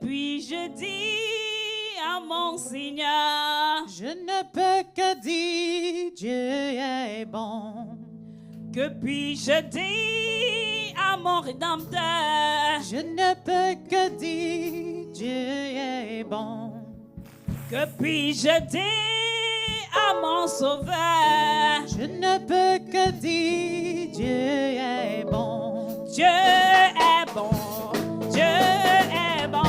puis-je dire à mon Seigneur? Je ne peux que dire Dieu est bon. Que puis-je dire à mon Rédempteur? Je ne peux que dire Dieu est bon. Que puis-je dire à mon Sauveur? Je ne peux que dire Dieu est bon. Dieu est bon, Dieu est bon.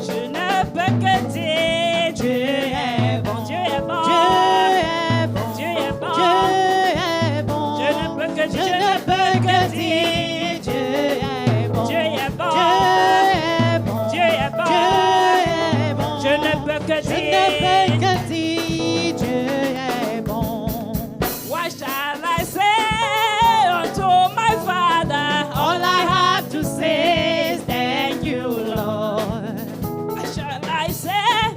Je ne peux que dire Dieu est bon, Dieu est bon, Dieu est bon. Dieu est bon. Dieu est bon. Je ne peux que dire, Je ne peux que dire Dieu est bon. Dieu est bon, Dieu est bon. Dieu est bon. Dieu est bon. Je ne peux que Je ne dire, peux que dire Dieu est bon. what shall I say unto my Father? All I have to say is thank you, Lord. What shall I say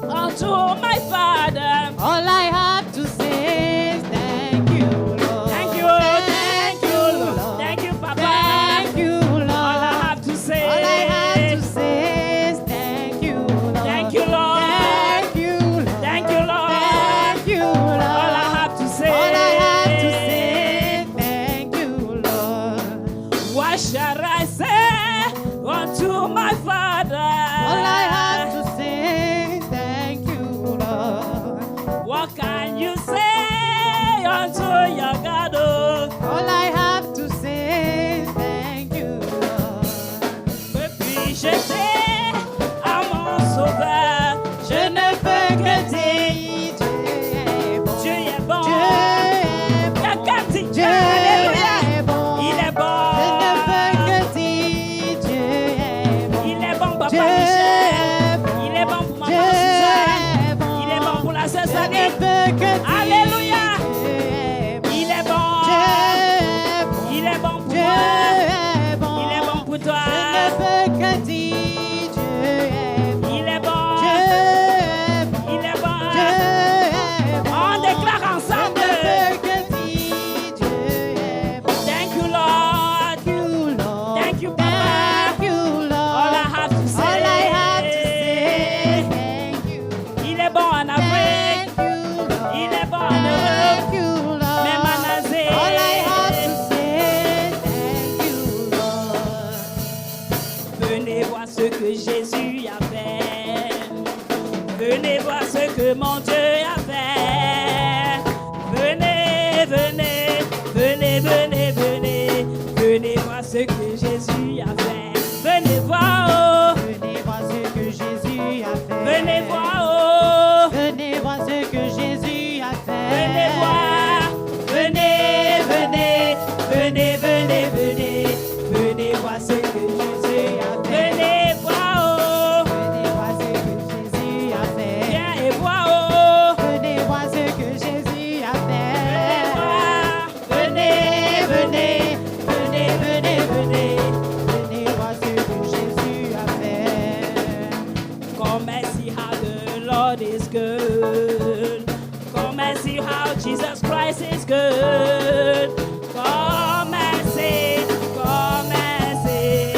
unto my Father? All I have to say is thank you, Lord. Thank you, thank you, Lord. Thank you, Papa. Thank you, Lord. All I have to say, All I have to say is thank you, Lord. thank you, Lord. Thank you, Lord. Thank you, Lord. Thank you, Lord. All I have to say, All I have to say, thank you, Lord. what shall I say unto my Father? All I have to say, thank you, Lord. What can you say unto your God? Oh, All I have to say, thank you, Lord. que puis-je dire à mon Sauveur? Je ne peux que dire Dieu est bon. Dieu est bon. Dieu est bon. Quelqu'un dit Dieu Alléluia. est bon. Il est bon. Je ne peux que dire Dieu est bon. Il est bon, Papa Dieu Michel. est bon. Il est bon pour Maman Dieu Suzanne. est bon. Il est bon pour la sœur Je ne Sally. peux que dire Alléluia. Dieu est bon. Il est bon. Dieu est bon. Il est bon pour Dieu moi. est bon. Il est bon pour toi. Je ne peux que dire Dieu est bon. Il est bon. Dieu est bon. Il est bon. Dieu est bon. On déclare Je ensemble. ne peux que dire Dieu est bon. Thank you, Lord. Thank you, Lord. Thank you, Papa. Thank you, Lord. All I have to say. All I have to say is thank you. Il est bon en Afrique. Thank you, Lord. Il est bon en Europe. Thank you, Lord. Même en Asie. All I have to say is thank you, Lord. Venez voir ce que Jésus a fait. Venez voir ce que mon Dieu a fait. Venez, venez, venez, venez, venez. Venez voir ce que Jésus a fait. Venez voir, oh. Venez voir ce que Jésus a fait. Venez voir, oh. Venez voir ce que Jésus a fait. Venez voir. Venez, venez, venez, venez, venez. Venez voir ce que Jésus a fait. Venez voir, oh. Venez voir ce que Jésus a fait. Viens et vois, oh. Venez voir ce que Jésus a Venez fait. voir. Venez, venez, venez, venez, venez. Venez voir ce que Jésus a fait. Come and see how the Lord is good. Come and see how Jesus Christ is good. Come and see, come and see,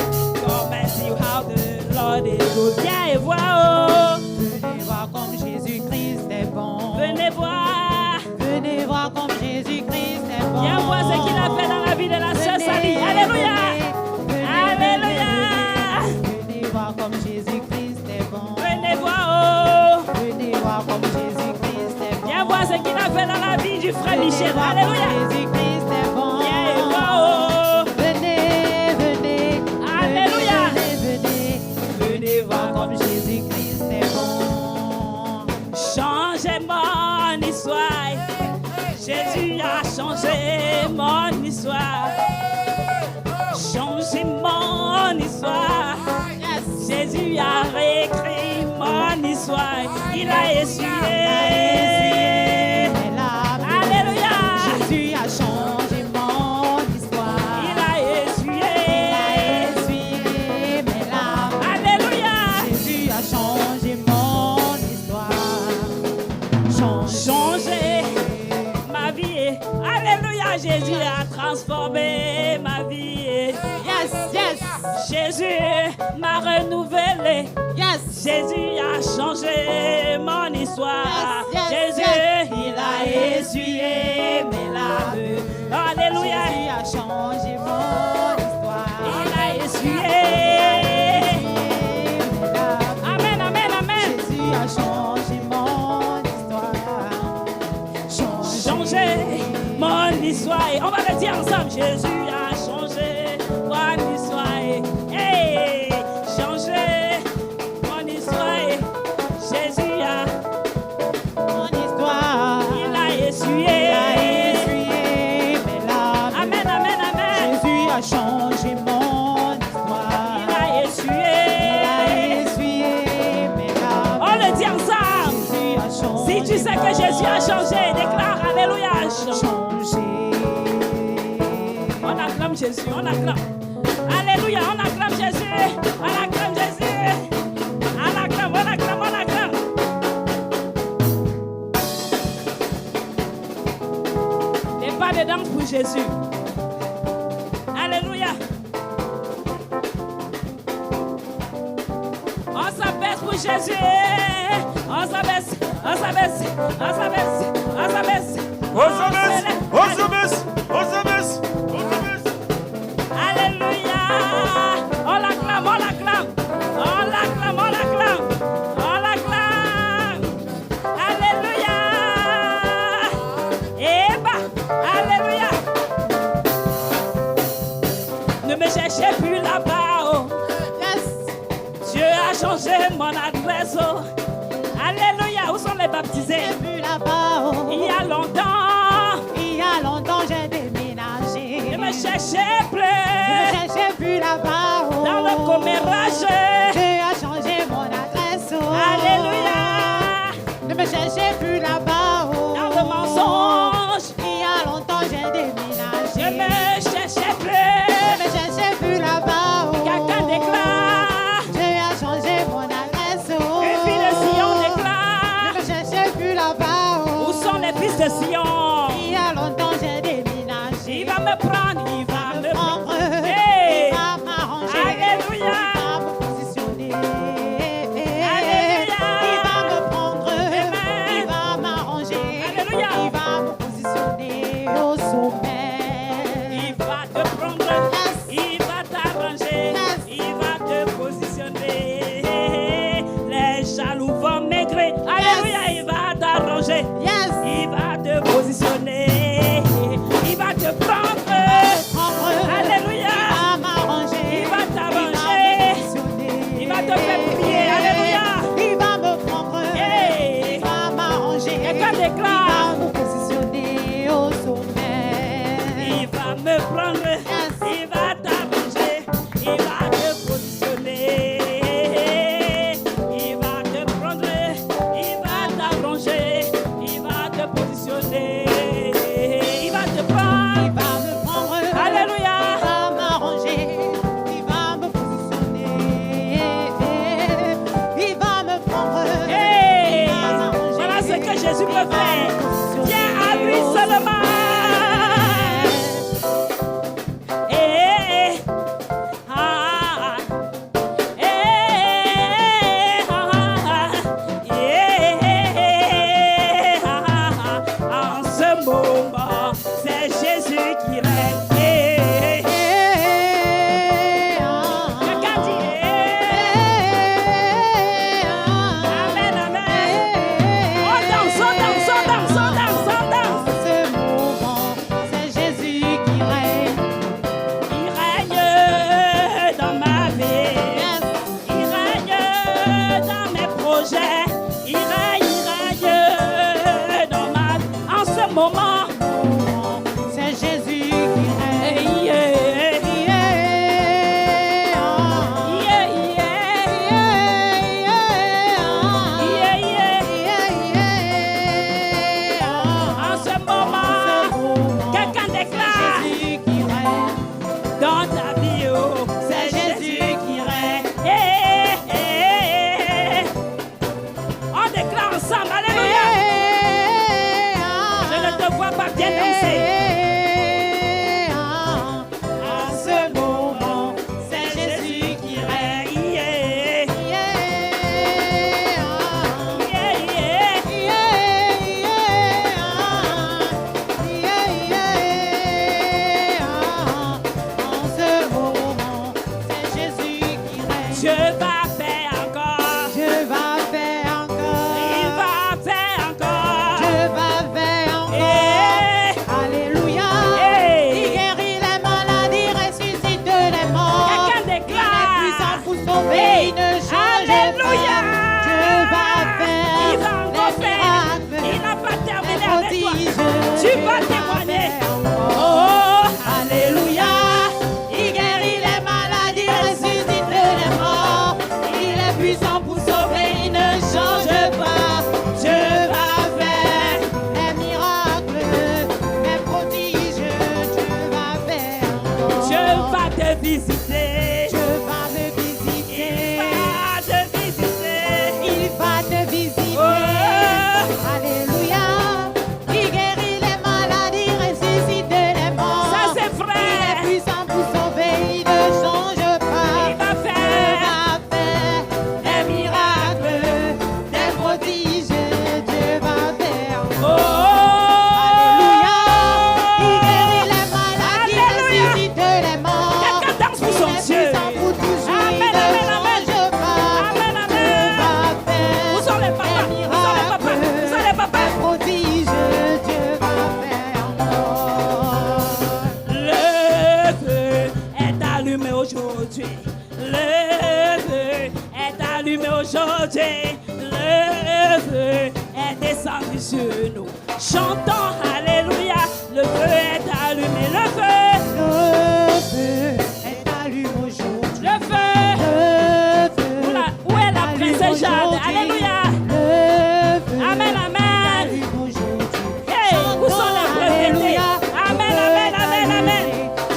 come and see how the Lord is good. Viens et vois, oh. Venez voir comme Jésus-Christ est bon. Venez voir. Venez voir comme Jésus-Christ est bon. Viens voir ce qu'il a fait dans la vie de la sœur Sally. Alléluia. Alléluia. Venez voir comme Jésus-Christ est bon. Venez voir, oh. Venez voir comme Jésus-Christ est bon. Viens voir ce qu'il a fait dans la vie du frère Michel. Venez voir comme Alléluia. Jésus-Christ est bon. Viens et vois, oh. Venez, venez. Alléluia. Venez, venez. Venez voir comme Jésus-Christ est bon. Changez mon histoire. Jésus a changé mon histoire. Changez mon histoire. Jésus a réécrit mon histoire. Il a essuyé. mes larmes. Alléluia. Jésus a changé mon histoire. Il a essuyé. Essuyé mes larmes. Alléluia. Jésus a changé mon histoire. Changer ma vie. Alléluia. Jésus a transformé ma vie. Yes, yes. Jésus m'a renouvelé. Yes. Jésus a changé mon histoire. Yes, yes, Jésus, yes. il a essuyé mes larmes. Alléluia. Jésus a changé mon histoire. Il a essuyé. Amen, amen, amen. Jésus a changé mon histoire. Changé mon histoire. Et on va le dire ensemble. Jésus a changé mon histoire. Hey, changé mon histoire. Jésus a, Mon histoire. il a essuyé. Il a essuyé mes larmes. Amen, amen, amen. Jésus a changé mon histoire. Il a essuyé. Il a essuyé mes larmes. On le dit ensemble. Jésus a changé. Si tu sais que Jésus a changé, déclare Alléluia. changé. On acclame Jésus, on acclame. Alléluia, on acclame Jésus. On acclame Jésus. On acclame, on acclame, on acclame. Les pas de danse pour Jésus. Alléluia. On s'abaisse pour Jésus. On s'abaisse, on s'abaisse, on s'abaisse, on s'abaisse. Alléluia. On l'acclame, on l'acclame. On l'acclame, on l'acclame. On l'acclame. Alléluia. Et bah, alléluia. Ne me cherchez plus là-bas. Oh. Yes. Dieu a changé mon adresse. Oh. Alléluia. Où sont les baptisés? J'ai vu là-bas. Oh. Il y a longtemps. Il y a longtemps, j'ai déménagé. Ne me cherchez Je plus. me cherchais plus là-bas. Oh. Dans le commérage. Dieu a changé mon adresse. Oh. Alléluia. Ne me cherchez plus là-bas. Oh. Dans le mensonge. Il y a longtemps, j'ai déménagé. Je me cherchais Je plus. me cherchais plus là-bas. Oh. Quelqu'un déclare. Dieu a changé mon adresse. Oh. Une fille de Sion Je déclare. me cherchais plus là-bas. Oh. Où sont les fils de Sion? Il y a longtemps, j'ai déménagé. Il va me prendre, il va me prendre. Prendre. Hey. Il va m'arranger. Alléluia. Il va me positionner. Alléluia. Il va me prendre. Amen. Il va m'arranger. Alléluia. Il va me positionner au sommet. Il va te prendre. Yes. Il va t'arranger. Yes. Il va te positionner. Les jaloux vont maigrir. Alléluia. Il va t'arranger. Yes. Il va te positionner. Il va te prendre. Prendre. Alléluia. Il va m'arranger. Il va Il va t'arranger. me positionner. Il va te faire puissant pour sauver, il ne change pas. Dieu va faire des miracles, des prodiges. Dieu va faire encore. Dieu va te visiter. Dieu va me visiter. Il va te visiter. Il va te visiter. Oh. Alléluia. Il guérit les maladies, ressuscite les morts. Ça c'est Il vrai. est puissant pour sauver, il ne change pas. Il va Dieu faire va faire des miracles, des prodiges. Dieu va faire. Oh. Alléluia. Il guérit les maladies, Alléluia. ressuscite les morts. Quelqu'un danse pour son Il est Dieu. puissant pour toujours, Amen, il ne amen, amen. change pas. Amen, Dieu amen. va faire Où sont les papas? des Où sont les papas? Où sont les papas? miracles, des prodiges. Dieu va faire encore. Le feu est allumé aujourd'hui. Le feu est allumé aujourd'hui. Le feu est descendu sur nous. Chantons Alléluia. Le feu est allumé. Le feu. Le feu est allumé aujourd'hui. Le feu. Le feu Où est la princesse Jade? Alléluia. Le feu Amen, amen. est allumé aujourd'hui. Hey, où sont les présentés? Amen, amen, amen, amen.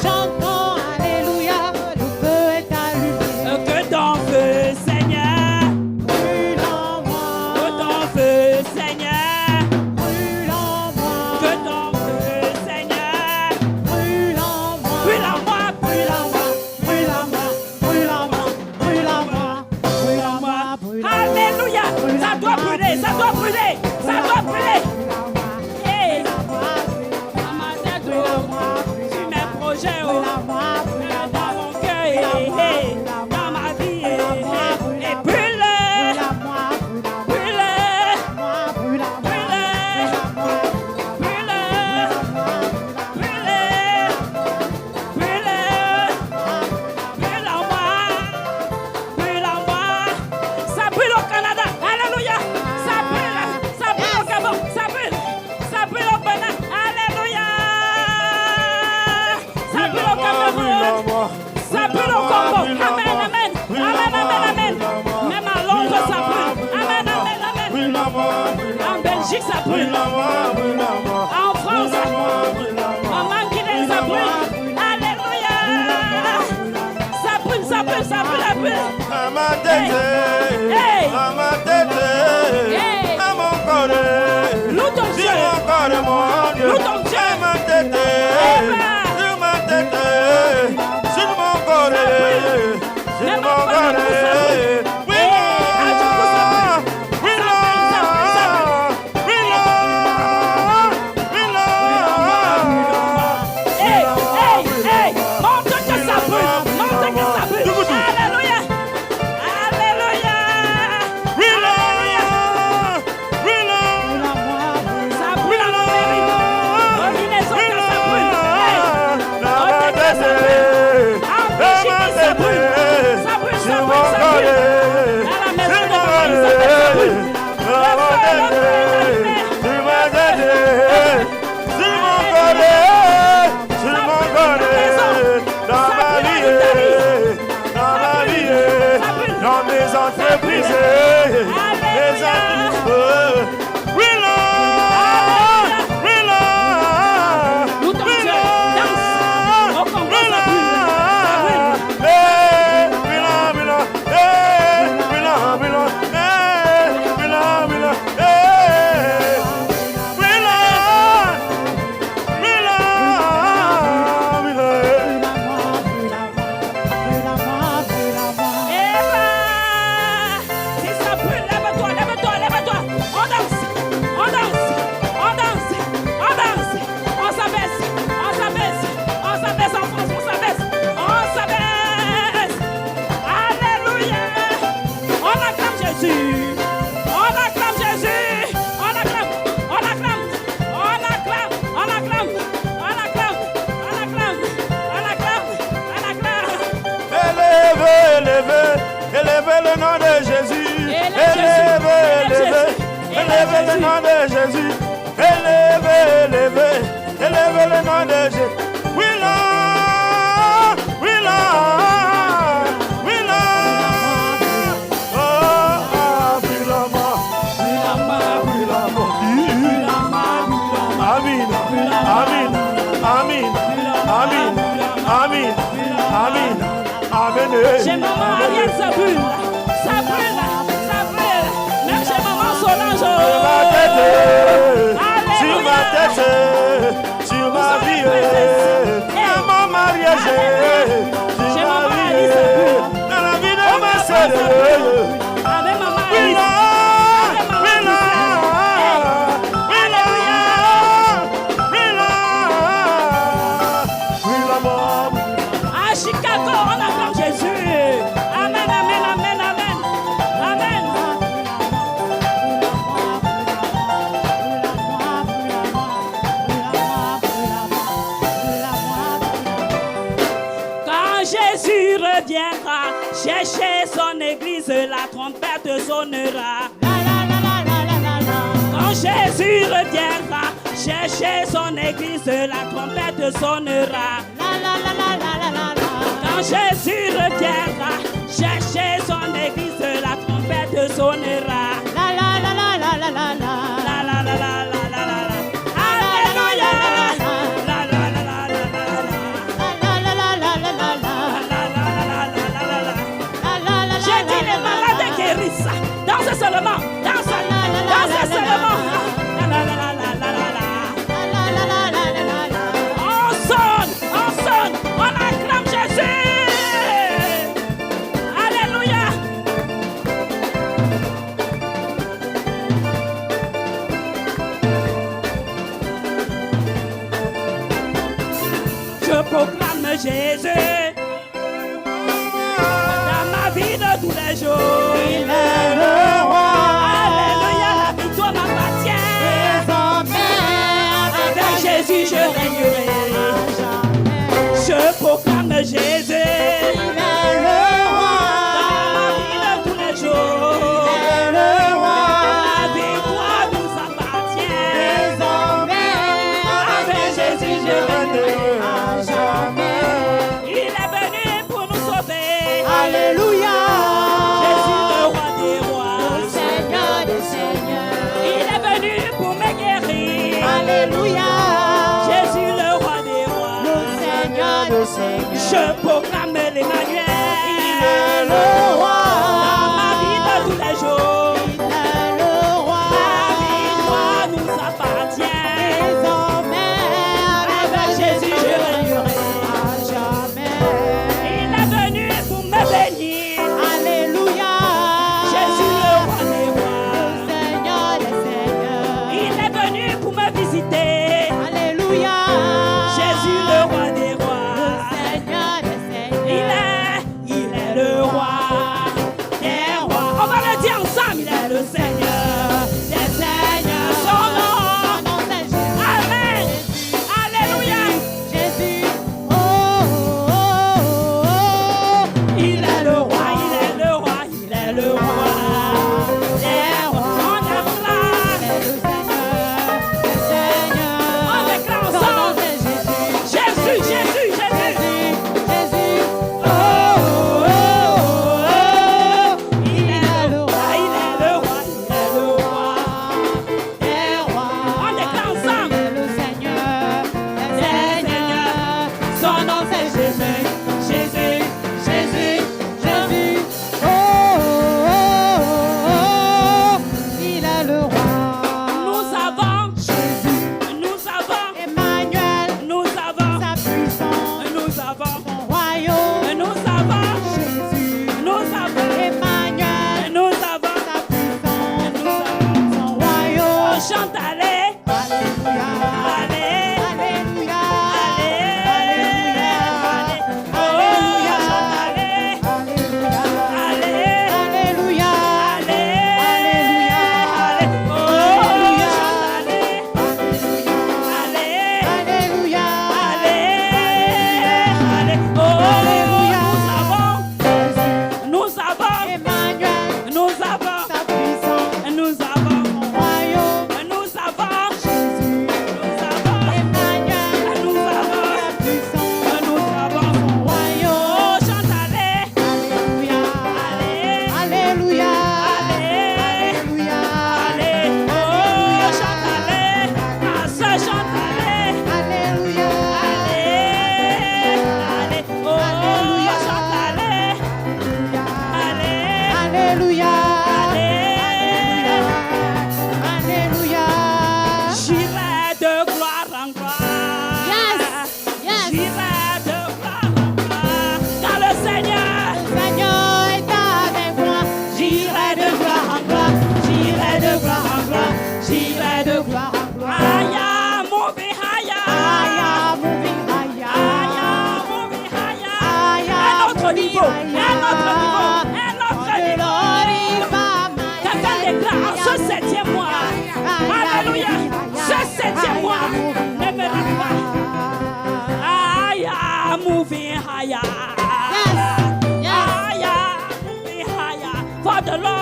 Chantons Alléluia. Le feu est allumé. Que ton feu, Seigneur. Brûle en moi. Que ton feu, Seigneur. Brûle en moi. Que ton feu, Seigneur. Brûle en moi. Brûle en moi, Brûle en moi. Brûle en moi. Brûle en moi. Brûle en moi. Brûle en moi. Brûle en moi. Alléluia. Ça doit brûler, ça doit brûler, ça doit brûler. Hey, dans ma tête, oh, sur mes projets, oh, dans mon cœur, hey, hey, dans ma vie, hey, hey. Et brûle, brûle, brûle, brûle en moi, brûle en moi. Ça brûle au Canada, alléluia. Ça brûle au Gabon, ça brûle au Bénin, alléluia. Ça brûle au Cameroun, ça brûle au Congo, amen, amen, amen, amen, amen. Même à Londres, ça brûle, amen, amen, amen. En Belgique, ça brûle. En France, en Manguinée, ça brûle. Alléluia. Ça brûle, ça brûle, ça brûle, ça brûle. Hey. Hey. Loue ton Dieu. Loue ton Dieu. Même en Panama, ça brûle. Hey, hey, hey. Montre que ça brûle. Montre que ça brûle. Alléluia. Alléluia. Ça brûle en Amérique. Au Minnesota, ça brûle. Hey. Au Texas, ça brûle. En Michigan, ça brûle. Ça brûle, ça brûle, ça brûle. Dans la maison de Marie, ça brûle. Dans mes entreprises, les entreprises, oui là, oui là, Loue ton Dieu. Danse. Au Congo, ça brûle. Ça brûle. Si ça brûle, lève-toi, lève-toi, lève-toi. On danse, on danse, on danse, on danse. On s'abaisse, on s'abaisse, on s'abaisse en France, on s'abaisse, on s'abaisse. Alléluia. On acclame Jésus. On acclame Jésus. On acclame, on acclame, on acclame, on acclame, on acclame, on acclame, on acclame, on acclame. Élevez le nom de Jésus. Élevez le nom de Jésus. Élevez le nom de Jésus. Oui là, oui là, oui là. Oh. ça brûle, ça brûle, ça brûle. Même chez maman Solange. Sur ma tête, sur ma vie, dans mon mariage, sur ma vie, dans la vie de ma sœur. Avec maman Oui, Alice. là, oui, là, oui, là, oui, là, oui, là, maman. À Chicago, on acclame Jésus. Amen, amen, amen, amen. Amen. Quand Jésus reviendra, chercher son église, la trompette sonnera. Quand Jésus reviendra, chercher son église, la trompette sonnera. Quand Jésus reviendra, chercher son église, la trompette sonnera. La la la la la la la la. Alléluia. La la la la la la. J'ai dit les malades guérissent. Dansez seulement, dansez, dansez seulement. La la la la la la. On sonne, on acclame Jésus. Alléluia. Je proclame Jésus dans ma vie de tous les jours. Il est le roi. Alléluia, la victoire m'appartient. Avec Jésus, je régnerai. Je proclame Jésus. Il est le roi. Dans ma vie de tous les jours. Il est le roi. La victoire nous appartient. Désormais, Avec Jésus, je régnerai. à jamais. Il est venu pour nous sauver. Alléluia. Jésus, le roi des rois. Seigneur des seigneurs. Il est venu pour me guérir. Alléluia. Jésus, le roi des rois. Seigneur des seigneurs. Je proclame l'Emmanuel. Il est le roi. Dans ma vie de tous les jours. Il est le roi. La victoire nous appartient. Désormais, Avec Jésus, je régnerai. à jamais. Il est venu pour me bénir. Alléluia. Jésus, le roi des rois. Seigneur des seigneurs. Il est venu pour me visiter. Alléluia. Jésus, le roi des rois. Seigneur des seigneurs. Il est le roi des rois. On va le dire ensemble, il est le Seigneur des seigneurs. Son nom. Son nom, c'est Jésus. Amen. Alléluia. Jésus. Oh, oh, oh, oh. Il est le roi, il est le roi, il est le roi des rois. On acclame, C'est le Seigneur, le Seigneur. on déclare Son nom, ensemble. c'est Jésus. Jésus, Jésus, Jésus. Jésus. Oh, oh, oh, oh. Il est le roi. Il est le roi, il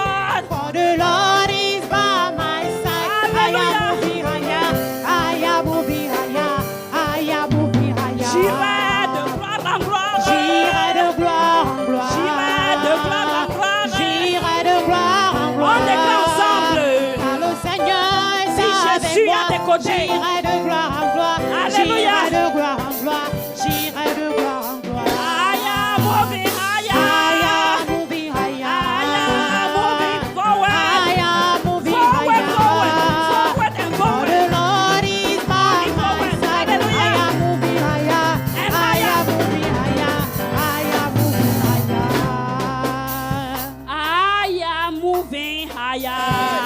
Lord. For the Lord is by my side. Hallelujah. I am moving higher. I am moving higher. J'irai de gloire en gloire. J'irai de gloire en gloire. J'irai de gloire en gloire. J'irai de gloire en gloire. On déclare ensemble. Car le Seigneur est Si avec Jésus moi. à tes côtés. J'irai de gloire en gloire. Alléluia. J'irai de gloire en gloire. J'irai de gloire en gloire. I am moving higher. I am moving higher. I am moving forward. I am moving Forward, forward, higher. forward and For forward. the Lord is by Moving my forward. side. Hallelujah. I am moving higher. And I higher. am moving higher. I am moving higher. I am moving higher.